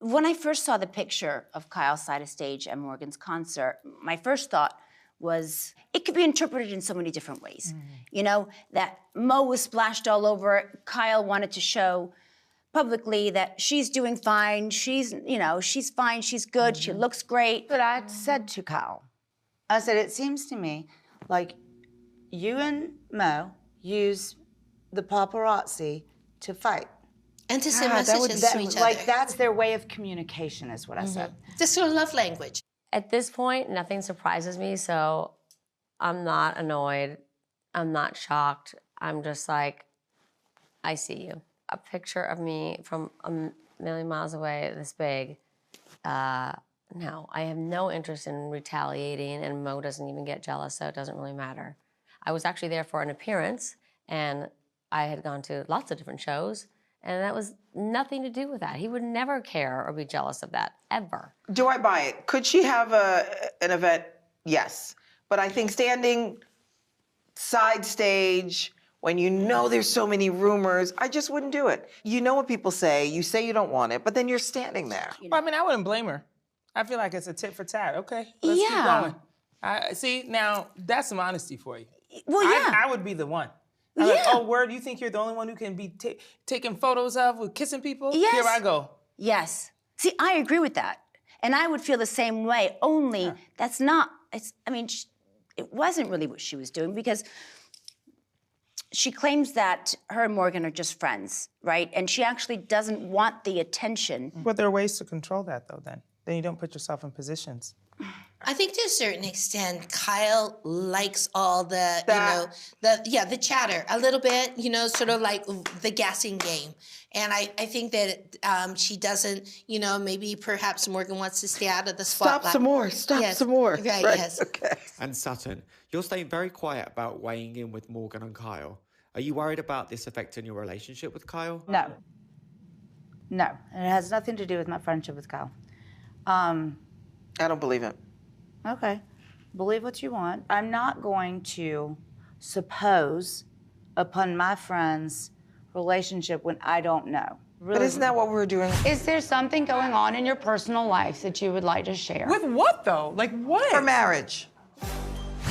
When I first saw the picture of Kyle side of stage at Morgan's concert, my first thought was it could be interpreted in so many different ways. You know, that Mo was splashed all over it. Kyle wanted to show publicly that she's doing fine. She's, you know, she's fine, she's good, she looks great. But I said to Kyle, I said, it seems to me like you and Mo use the paparazzi to fight. And to send messages to each other. Like, that's their way of communication, is what I said. This sort of love language. At this point, nothing surprises me, so I'm not annoyed. I'm not shocked. I'm just like, I see you. A picture of me from a million miles away, this big. No, I have no interest in retaliating, and Mo doesn't even get jealous, so it doesn't really matter. I was actually there for an appearance, and I had gone to lots of different shows, and that was nothing to do with that. He would never care or be jealous of that, ever. Do I buy it? Could she have an event? Yes. But I think standing side stage, when you know there's so many rumors, I just wouldn't do it. You know what people say, you say you don't want it, but then you're standing there. Well, I mean, I wouldn't blame her. I feel like it's a tit for tat. Okay, let's keep going. See, now, that's some honesty for you. Well, yeah. I would be the one. I'm like, oh, word, you think you're the only one who can be taking photos of with kissing people? Yes. Here I go. Yes. See, I agree with that. And I would feel the same way, only that's not, I mean, it wasn't really what she was doing, because she claims that her and Morgan are just friends, right? And she actually doesn't want the attention. But there are ways to control that, though, then. Then you don't put yourself in positions. I think to a certain extent, Kyle likes all the, the chatter a little bit, you know, sort of like the guessing game. And I think that she doesn't, you know, maybe perhaps Morgan wants to stay out of the spotlight. Stop some more, some more. Right, yes. Okay. And Sutton, you're staying very quiet about weighing in with Morgan and Kyle. Are you worried about this affecting your relationship with Kyle? No. No, and it has nothing to do with my friendship with Kyle. I don't believe it. Okay, believe what you want. I'm not going to suppose upon my friend's relationship when I don't know. Really. But isn't that what we're doing? Is there something going on in your personal life that you would like to share? With what, though? Like what? For marriage.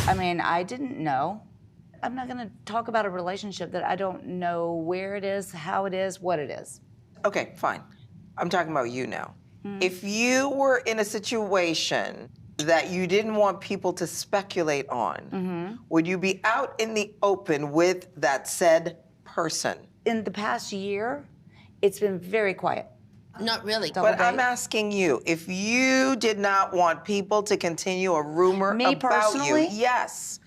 I mean, I didn't know. I'm not gonna talk about a relationship that I don't know where it is, how it is, what it is. Okay, fine. I'm talking about you now. If you were in a situation that you didn't want people to speculate on, would you be out in the open with that said person? In the past year, it's been very quiet. Not really. But I'm asking you, if you did not want people to continue a rumor Me about personally? you, yes,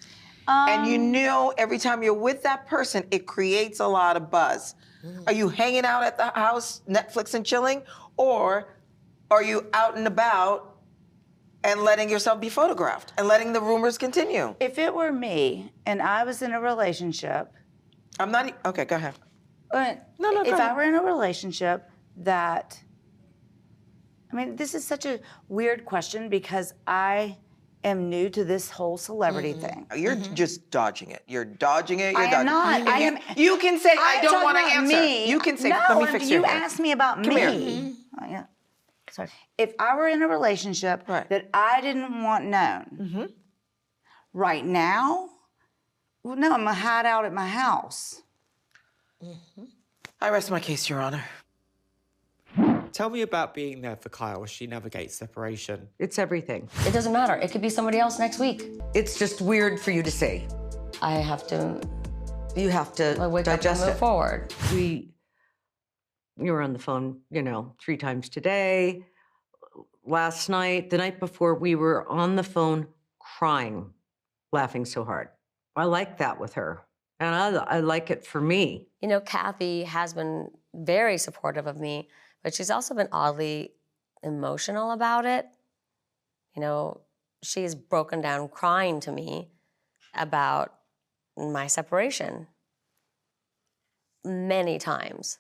and you know every time you're with that person, it creates a lot of buzz. Are you hanging out at the house, Netflix and chilling, or are you out and about and letting yourself be photographed and letting the rumors continue? If it were me and I was in a relationship... I'm not... Okay, go ahead. No, if I were in a relationship that... I mean, this is such a weird question because I am new to this whole celebrity thing. You're just dodging it. You're dodging it. You're I am not. I am... You can say, I don't want to answer. Me. You can say, no, let me fix your you hair. asked me about Come me. Here. Oh, yeah. Sorry. If I were in a relationship that I didn't want known, right now, well, no, I'm gonna hide out at my house. I rest my case, Your Honor. Tell me about being there for Kyle as she navigates separation. It's everything. It doesn't matter. It could be somebody else next week. It's just weird for you to say. I have to... You have to wake up and move forward. We were on the phone, you know, 3 times today. Last night, the night before, we were on the phone crying, laughing so hard. I like that with her, and I like it for me. You know, Kathy has been very supportive of me, but she's also been oddly emotional about it. You know, she's broken down crying to me about my separation many times.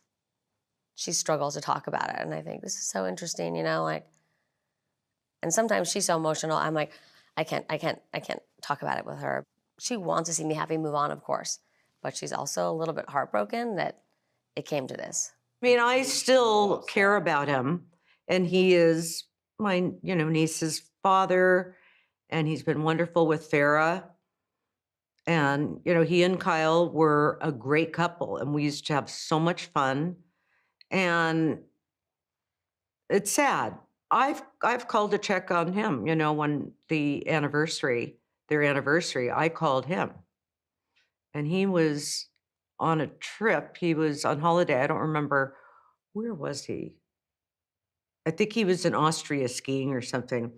She struggles to talk about it, and I think this is so interesting, you know, like, and sometimes she's so emotional, I'm like, I can't talk about it with her. She wants to see me happy, move on, of course, but she's also a little bit heartbroken that it came to this. I mean, I still care about him, And he is my, niece's father, and he's been wonderful with Farah. And, he and Kyle were a great couple, and we used to have so much fun. And it's sad. I've called to check on him, when their anniversary, I called him. And he was on a trip. He was on holiday. I don't remember, where was he? I think he was in Austria skiing or something.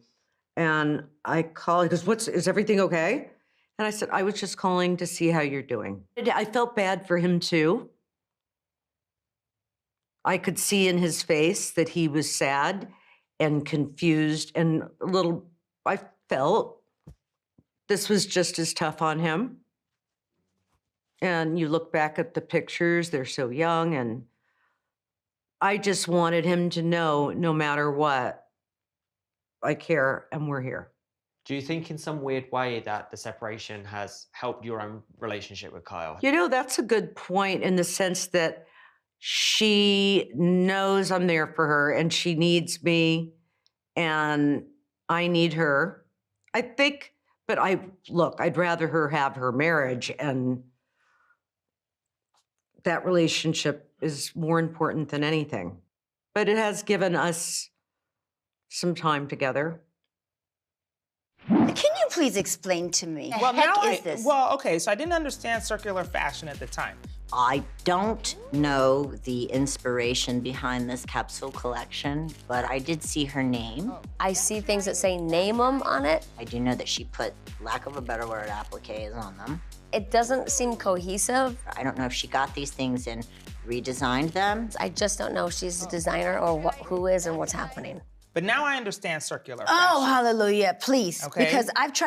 And I called, he goes, is everything okay? And I said, I was just calling to see how you're doing. I felt bad for him too. I could see in his face that he was sad and confused and I felt this was just as tough on him. And you look back at the pictures, they're so young, and I just wanted him to know, no matter what, I care and we're here. Do you think in some weird way that the separation has helped your own relationship with Kyle? That's a good point in the sense that she knows I'm there for her and she needs me and I need her. I think, but I'd rather her have her marriage, and that relationship is more important than anything. But it has given us some time together. Can you please explain to me? Well, Heck now is this? Well, okay, so I didn't understand circular fashion at the time. I don't know the inspiration behind this capsule collection, but I did see her name. I see things that say name 'em on it. I do know that she put, lack of a better word, appliques on them. It doesn't seem cohesive. I don't know if she got these things and redesigned them. I just don't know if she's a designer or who is and what's happening. But now I understand circular Oh, fashion. hallelujah, please. Okay. Because I've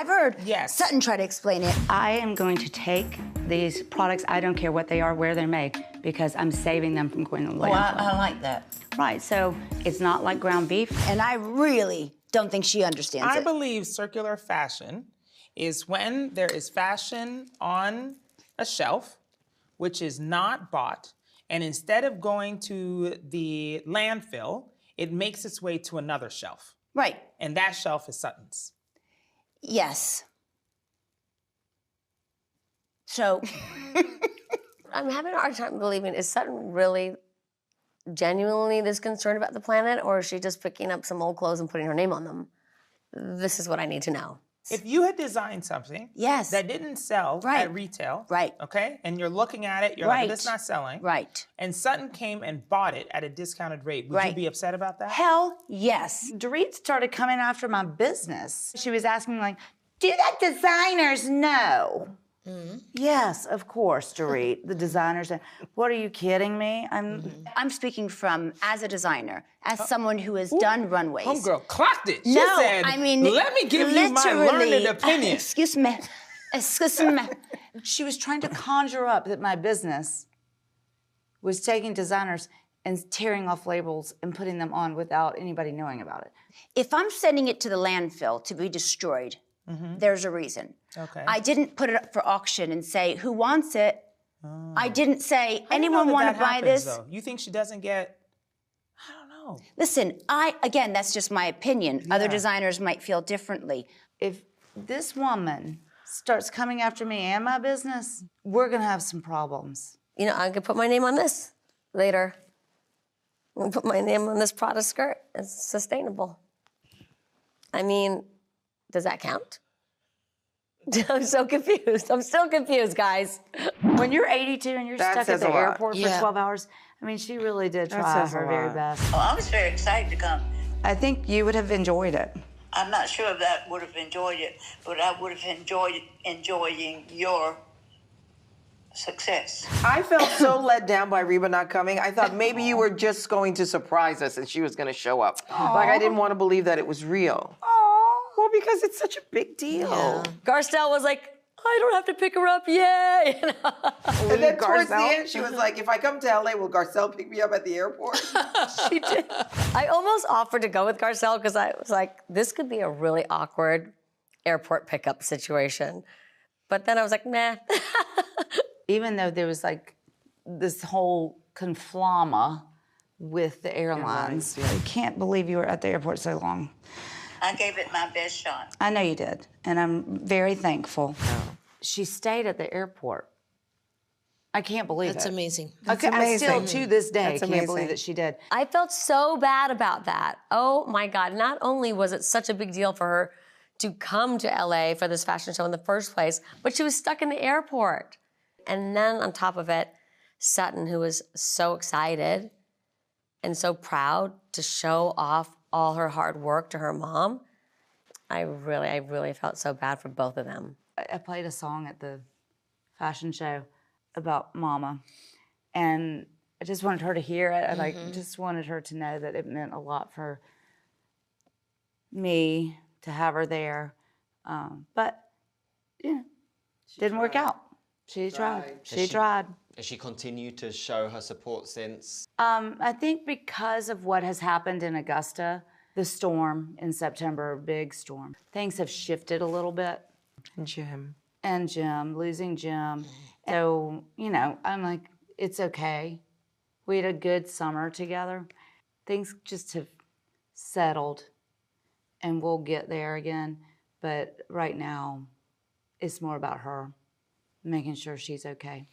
heard Yes. Sutton try to explain it. I am going to take these products, I don't care what they are, where they're made, because I'm saving them from going to the landfill. I like that. Right, so it's not like ground beef. And I really don't think she understands I it. believe circular fashion is when there is fashion on a shelf, which is not bought, and instead of going to the landfill, it makes its way to another shelf. Right. And that shelf is Sutton's. Yes. So, I'm having a hard time believing, is Sutton really genuinely this concerned about the planet, or is she just picking up some old clothes and putting her name on them? This is what I need to know. If you had designed something yes. that didn't sell Right. at retail, Right. okay, and you're looking at it, you're Right. like, this is not selling, Right. and Sutton came and bought it at a discounted rate, would you Right. be upset about that? Hell yes. Dorit started coming after my business. She was asking me, like, do the designers know? Yes, of course, Dorit. The designers. What, are you kidding me? I'm speaking from as a designer, as someone who has done runways. Homegirl clocked it. She No, said, I mean, let me give you my literally, learned opinion. Excuse me. Excuse me. She was trying to conjure up that my business was taking designers and tearing off labels and putting them on without anybody knowing about it. If I'm sending it to the landfill to be destroyed, there's a reason. Okay. I didn't put it up for auction and say, who wants it? I didn't say, I didn't know anyone that want that to buy happens, this? though. You think she doesn't get, I don't know. Listen, again, that's just my opinion. Other designers might feel differently. If this woman starts coming after me and my business, we're gonna have some problems. You know, I could put my name on this later. I'm gonna put my name on this Prada skirt. It's sustainable. I mean, does that count? I'm so confused. I'm still confused, guys. When you're 82 and you're That stuck at says the a lot. airport for Yeah. 12 hours, I mean, she really did That try says a her very lot. best. Well, I was very excited to come. I think you would have enjoyed it. I'm not sure if that would have enjoyed it, but I would have enjoying your success. I felt so let down by Reba not coming. I thought maybe you were just going to surprise us and she was going to show up. Like, I didn't want to believe that it was real. Well, because it's such a big deal. Garcelle was like, I don't have to pick her up, yay! You know? And then towards the Garcelle? end, she was like, if I come to LA, will Garcelle pick me up at the airport? She did. I almost offered to go with Garcelle because I was like, this could be a really awkward airport pickup situation. But then I was like, nah. Even though there was like this whole conflama with the airlines. I can't believe you were at the airport so long. I gave it my best shot. I know you did, and I'm very thankful. She stayed at the airport. I can't believe That's it. amazing. Okay, I still, to this day, can't believe that she did. I felt so bad about that. Oh my God. Not only was it such a big deal for her to come to LA for this fashion show in the first place, but she was stuck in the airport. And then on top of it, Sutton, who was so excited and so proud to show off all her hard work to her mom. I really felt so bad for both of them. I played a song at the fashion show about Mama, and I just wanted her to hear it. I just wanted her to know that it meant a lot for me to have her there. But yeah, didn't work out. She tried. She tried. Has she continued to show her support since? I think because of what has happened in Augusta, the storm in September, big storm, things have shifted a little bit. Jim, losing Jim. So, you know, I'm like, it's okay. We had a good summer together. Things just have settled, and we'll get there again. But right now, it's more about her, making sure she's okay.